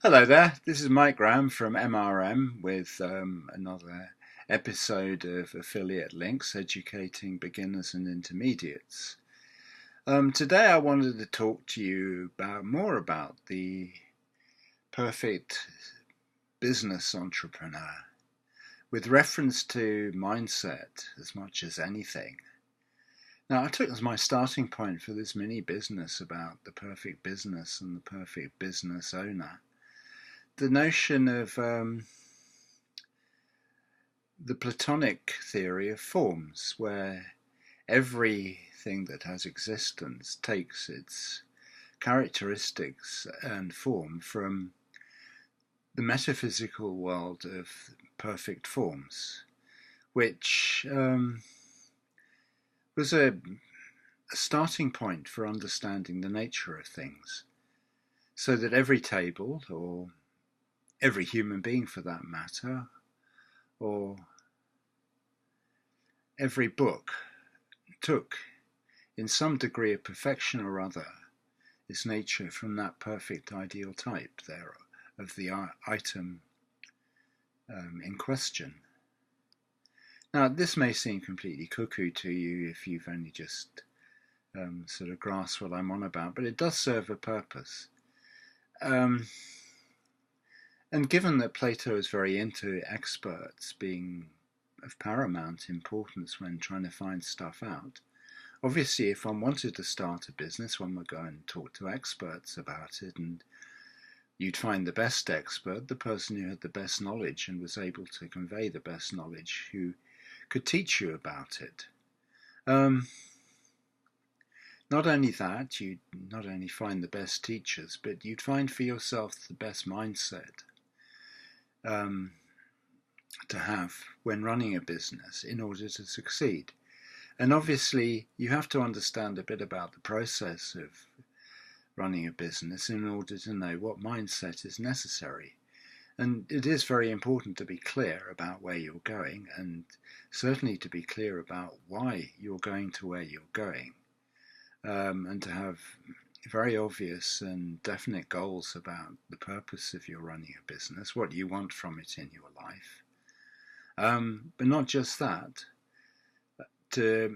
Hello there, this is Mike Graham from MRM with another episode of Affiliate Links, Educating Beginners and Intermediates. Today I wanted to talk to you more about the perfect business entrepreneur with reference to mindset as much as anything. Now, I took as my starting point for this mini business about the perfect business and the perfect business owner the notion of the Platonic theory of forms, where everything that has existence takes its characteristics and form from the metaphysical world of perfect forms, which was a starting point for understanding the nature of things, so that every table, or every human being for that matter, or every book, took, in some degree of perfection or other, its nature from that perfect ideal type there of the item in question. Now, this may seem completely cuckoo to you if you've only just sort of grasped what I'm on about, but it does serve a purpose. And given that Plato is very into experts being of paramount importance when trying to find stuff out, obviously if one wanted to start a business, one would go and talk to experts about it, and you'd find the best expert, the person who had the best knowledge and was able to convey the best knowledge, who could teach you about it. Not only that, you'd not only find the best teachers, but you'd find for yourself the best mindset to have when running a business in order to succeed. And obviously you have to understand a bit about the process of running a business in order to know what mindset is necessary. And it is very important to be clear about where you're going, and certainly to be clear about why you're going to where you're going, and to have very obvious and definite goals about the purpose of your running a business, what you want from it in your life. But not just that, to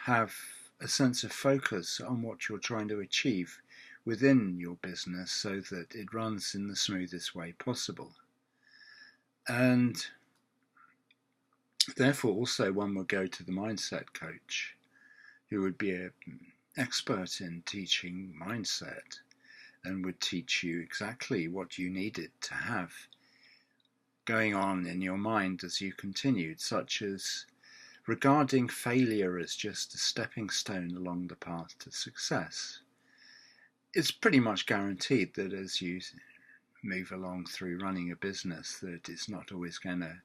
have a sense of focus on what you're trying to achieve within your business so that it runs in the smoothest way possible. And therefore also one would go to the mindset coach, who would be an expert in teaching mindset and would teach you exactly what you needed to have going on in your mind as you continued, such as regarding failure as just a stepping stone along the path to success. It's pretty much guaranteed that as you move along through running a business, that it's not always going to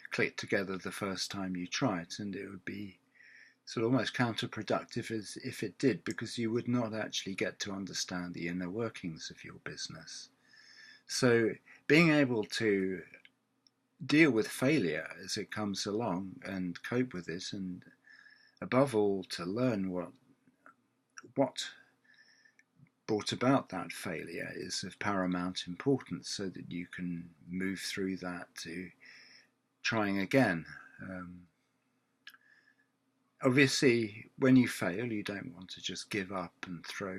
click together the first time you try it, and it would be sort of almost counterproductive as if it did, because you would not actually get to understand the inner workings of your business. So being able to deal with failure as it comes along and cope with it, and above all to learn what brought about that failure, is of paramount importance, so that you can move through that to trying again. Obviously, when you fail, you don't want to just give up and throw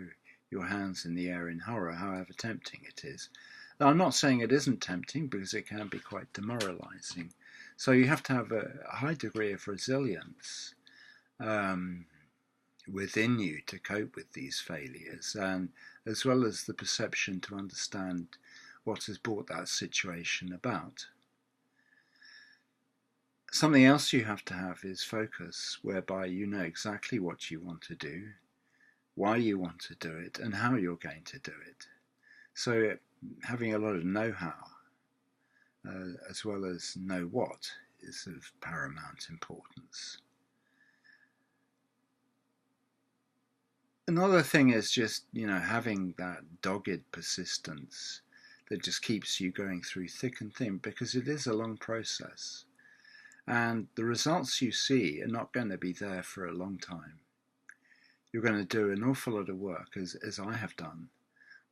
your hands in the air in horror, however tempting it is. Now, I'm not saying it isn't tempting, because it can be quite demoralizing. So you have to have a high degree of resilience within you to cope with these failures, and as well as the perception to understand what has brought that situation about. Something else you have to have is focus, whereby you know exactly what you want to do, why you want to do it, and how you're going to do it. So having a lot of know-how, as well as know what, is of paramount importance. Another thing is just, having that dogged persistence that just keeps you going through thick and thin, because it is a long process. And the results you see are not going to be there for a long time. You're going to do an awful lot of work, as I have done,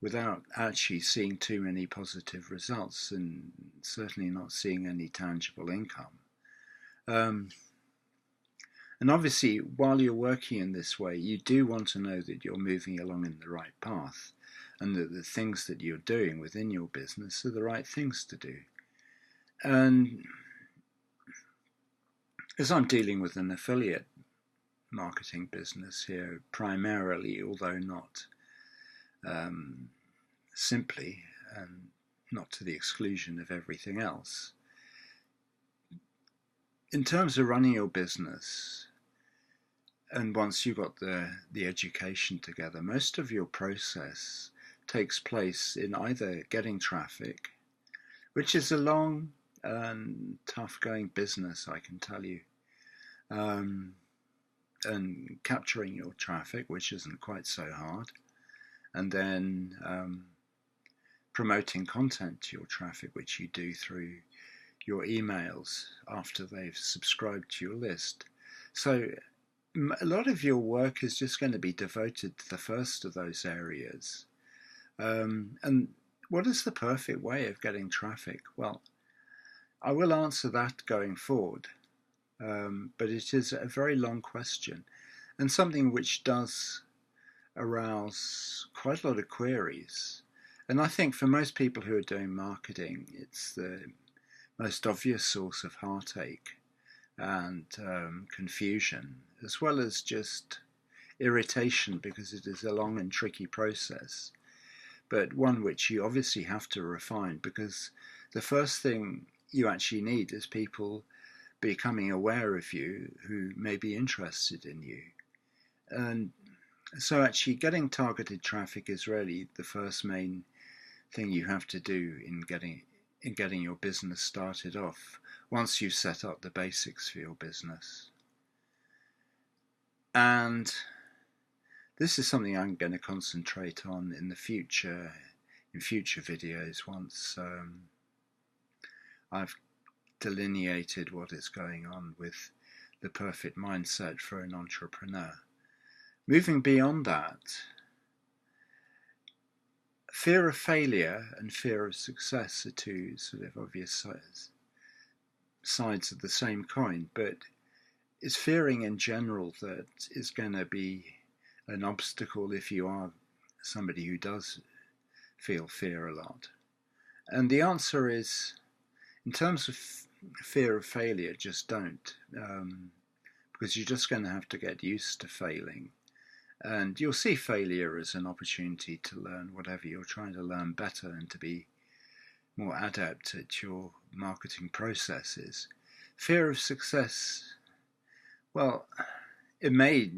without actually seeing too many positive results and certainly not seeing any tangible income. And obviously, while you're working in this way, you do want to know that you're moving along in the right path and that the things that you're doing within your business are the right things to do. And as I'm dealing with an affiliate marketing business here, primarily, although not simply, and not to the exclusion of everything else, in terms of running your business, and once you've got the education together, most of your process takes place in either getting traffic, which is a long and tough going business, I can tell you, and capturing your traffic, which isn't quite so hard, and then promoting content to your traffic, which you do through your emails after they've subscribed to your list. So a lot of your work is just going to be devoted to the first of those areas. And what is the perfect way of getting traffic? Well, I will answer that going forward, but it is a very long question and something which does arouse quite a lot of queries. And I think for most people who are doing marketing, it's the most obvious source of heartache and confusion, as well as just irritation, because it is a long and tricky process, but one which you obviously have to refine, because the first thing you actually need is people becoming aware of you who may be interested in you. And so actually getting targeted traffic is really the first main thing you have to do in getting your business started off, once you've set up the basics for your business. And this is something I'm going to concentrate on in future videos, once I've delineated what is going on with the perfect mindset for an entrepreneur. Moving beyond that, fear of failure and fear of success are two sort of obvious sides of the same coin, but it's fearing in general that is going to be an obstacle if you are somebody who does feel fear a lot. And the answer is, in terms of fear of failure, just don't, because you're just going to have to get used to failing. And you'll see failure as an opportunity to learn whatever you're trying to learn better and to be more adept at your marketing processes. Fear of success, well, it may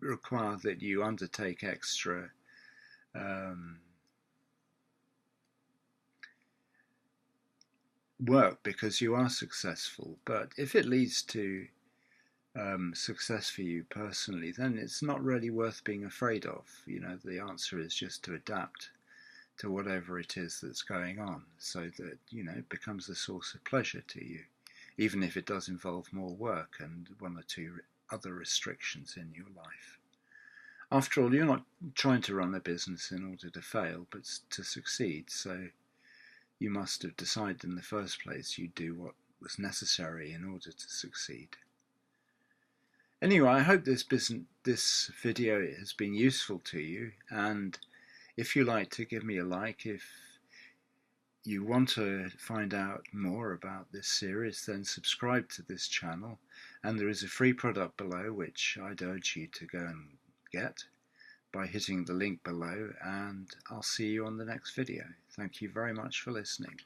require that you undertake extra work because you are successful. But if it leads to success for you personally, then it's not really worth being afraid of. You know, the answer is just to adapt to whatever it is that's going on, so that, you know, it becomes a source of pleasure to you, even if it does involve more work and one or two other restrictions in your life. After all, you're not trying to run a business in order to fail, but to succeed. So you must have decided in the first place you'd do what was necessary in order to succeed. Anyway, I hope this video has been useful to you, and if you like to give me a like, if you want to find out more about this series, then subscribe to this channel, and there is a free product below which I'd urge you to go and get by hitting the link below, and I'll see you on the next video. Thank you very much for listening.